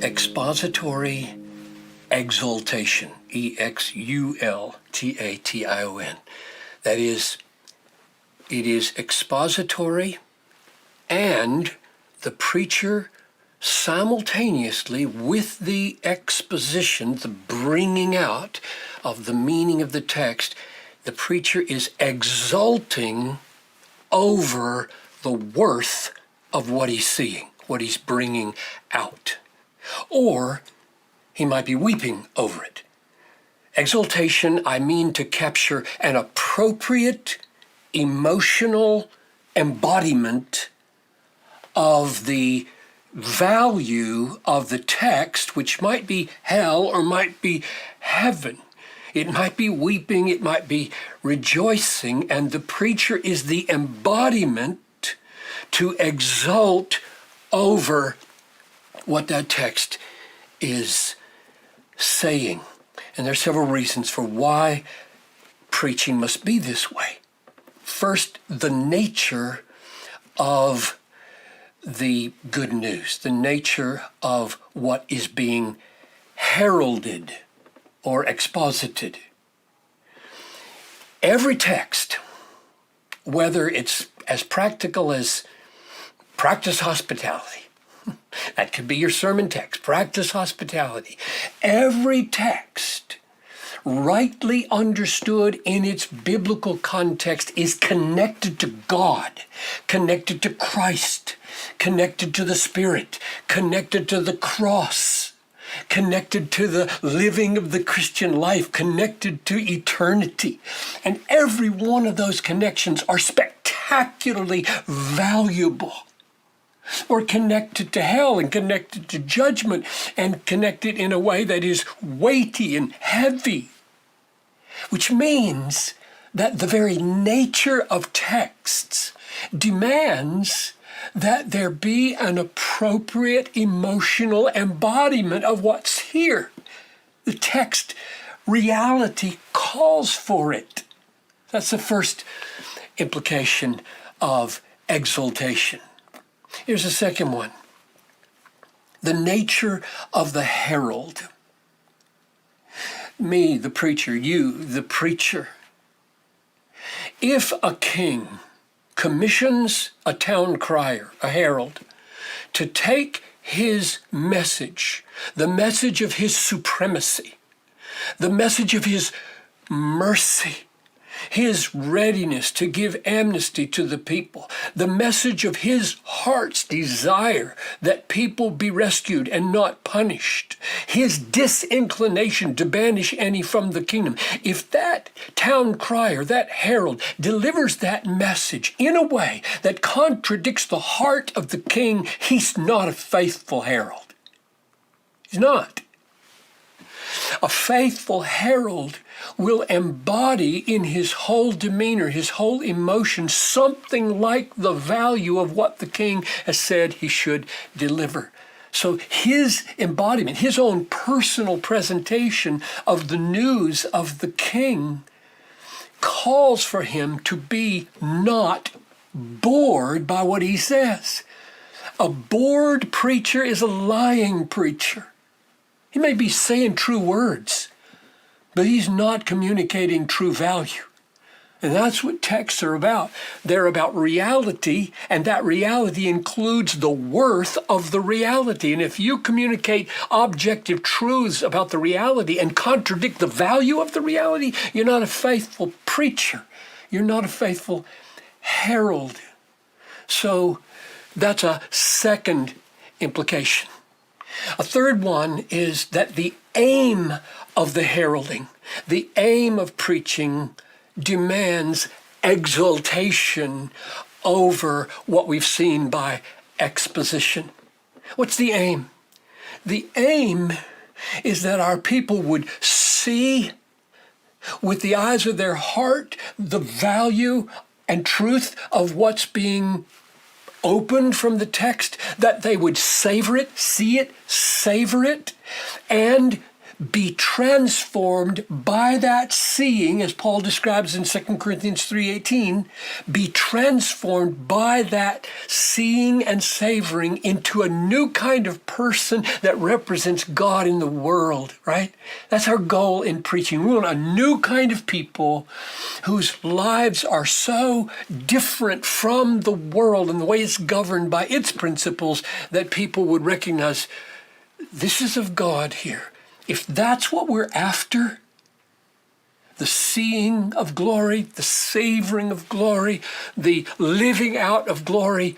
expository exaltation, exultation. That is, it is expository, and the preacher simultaneously with the exposition, the bringing out of the meaning of the text, the preacher is exulting over the worth of what he's seeing, what he's bringing out. Or he might be weeping over it. Exaltation, I mean to capture an appropriate emotional embodiment of the value of the text, which might be hell or might be heaven. It might be weeping, it might be rejoicing, and the preacher is the embodiment to exult over what that text is saying. And there are several reasons for why preaching must be this way. First, the nature of the good news, the nature of what is being heralded or exposited. Every text, whether it's as practical as practice hospitality, that could be your sermon text, practice hospitality. Every text, rightly understood in its biblical context, is connected to God, connected to Christ, connected to the Spirit, connected to the cross, connected to the living of the Christian life, connected to eternity. And every one of those connections are spectacularly valuable. Or connected to hell and connected to judgment and connected in a way that is weighty and heavy. Which means that the very nature of texts demands that there be an appropriate emotional embodiment of what's here. The text reality calls for it. That's the first implication of exaltation. Here's a second one. The nature of the herald. Me, the preacher, you, the preacher. If a king commissions a town crier, a herald, to take his message, the message of his supremacy, the message of his mercy, his readiness to give amnesty to the people, the message of his heart's desire that people be rescued and not punished, his disinclination to banish any from the kingdom. If that town crier, that herald, delivers that message in a way that contradicts the heart of the king, he's not a faithful herald. He's not. A faithful herald will embody in his whole demeanor, his whole emotion, something like the value of what the king has said he should deliver. So his embodiment, his own personal presentation of the news of the king calls for him to be not bored by what he says. A bored preacher is a lying preacher. He may be saying true words, but he's not communicating true value. And that's what texts are about. They're about reality, and that reality includes the worth of the reality. And if you communicate objective truths about the reality and contradict the value of the reality, you're not a faithful preacher. You're not a faithful herald. So that's a second implication. A third one is that the aim of the heralding, the aim of preaching, demands exaltation over what we've seen by exposition. What's the aim? The aim is that our people would see with the eyes of their heart the value and truth of what's being opened from the text, that they would savor it, see it, savor it, and be transformed by that seeing, as Paul describes in 2 Corinthians 3:18, be transformed by that seeing and savoring into a new kind of person that represents God in the world, right? That's our goal in preaching. We want a new kind of people whose lives are so different from the world and the way it's governed by its principles that people would recognize this is of God here. If that's what we're after, the seeing of glory, the savoring of glory, the living out of glory,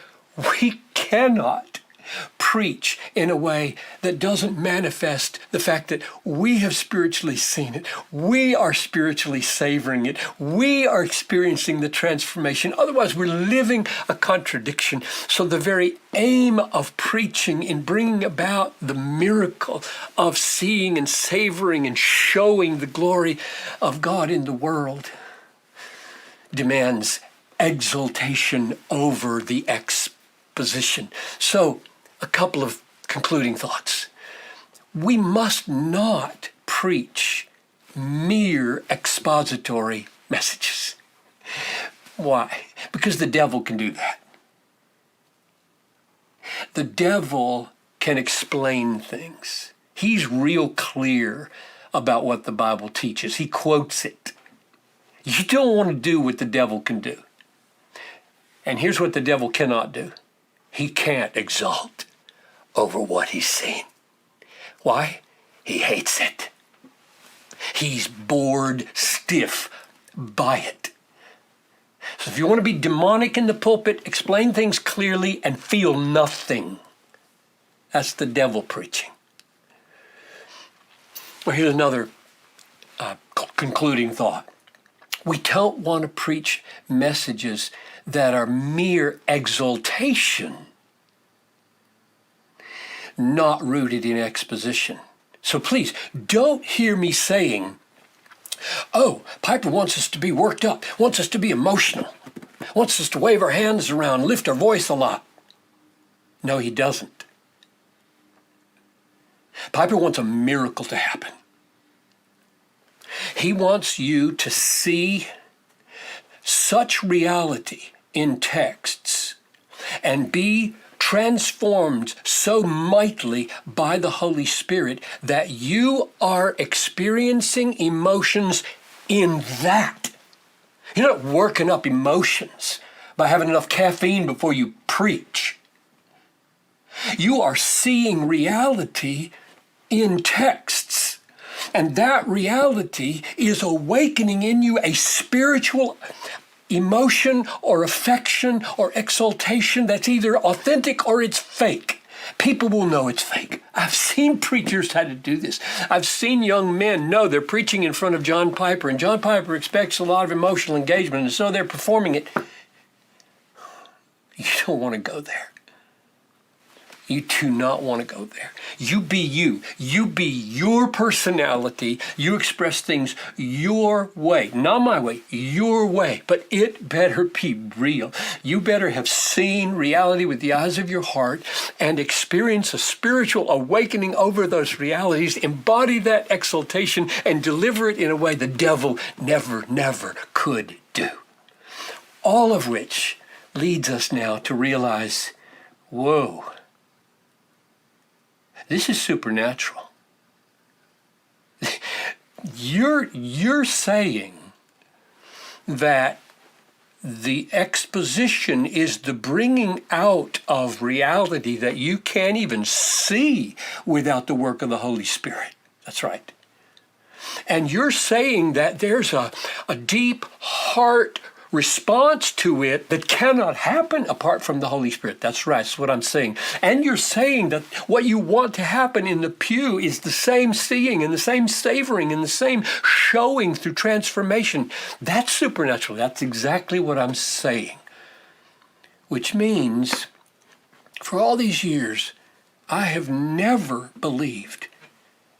we cannot preach in a way that doesn't manifest the fact that we have spiritually seen it. We are spiritually savoring it. We are experiencing the transformation. Otherwise, we're living a contradiction. So the very aim of preaching in bringing about the miracle of seeing and savoring and showing the glory of God in the world demands exaltation over the exposition. So, a couple of concluding thoughts. We must not preach mere expository messages. Why? Because the devil can do that. The devil can explain things. He's real clear about what the Bible teaches. He quotes it. You don't want to do what the devil can do. And here's what the devil cannot do. He can't exalt over what he's seen. Why? He hates it. He's bored stiff by it. So if you want to be demonic in the pulpit, explain things clearly and feel nothing. That's the devil preaching. Well, here's another concluding thought. We don't want to preach messages that are mere exaltation, not rooted in exposition. So please, don't hear me saying, oh, Piper wants us to be worked up, wants us to be emotional, wants us to wave our hands around, lift our voice a lot. No, he doesn't. Piper wants a miracle to happen. He wants you to see such reality in texts and be transformed so mightily by the Holy Spirit that you are experiencing emotions in that. You're not working up emotions by having enough caffeine before you preach. You are seeing reality in texts, and that reality is awakening in you a spiritual emotion or affection or exaltation that's either authentic or it's fake. People will know it's fake. I've seen preachers how to do this. I've seen young men know they're preaching in front of John Piper, and John Piper expects a lot of emotional engagement, and so they're performing it. You don't want to go there. You do not want to go there. You be you. You be your personality. You express things your way. Not my way, your way. But it better be real. You better have seen reality with the eyes of your heart and experience a spiritual awakening over those realities, embody that exaltation, and deliver it in a way the devil never could do. All of which leads us now to realize, whoa, this is supernatural. You're saying that the exposition is the bringing out of reality that you can't even see without the work of the Holy Spirit. That's right. And you're saying that there's a deep heart response to it that cannot happen apart from the Holy Spirit. That's right. That's what I'm saying. And you're saying that what you want to happen in the pew is the same seeing and the same savoring and the same showing through transformation. That's supernatural. That's exactly what I'm saying. Which means, for all these years, I have never believed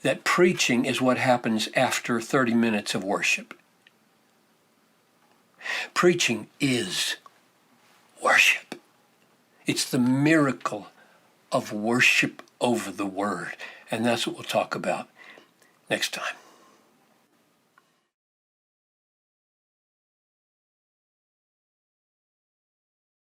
that preaching is what happens after 30 minutes of worship. Preaching is worship. It's the miracle of worship over the Word. And that's what we'll talk about next time.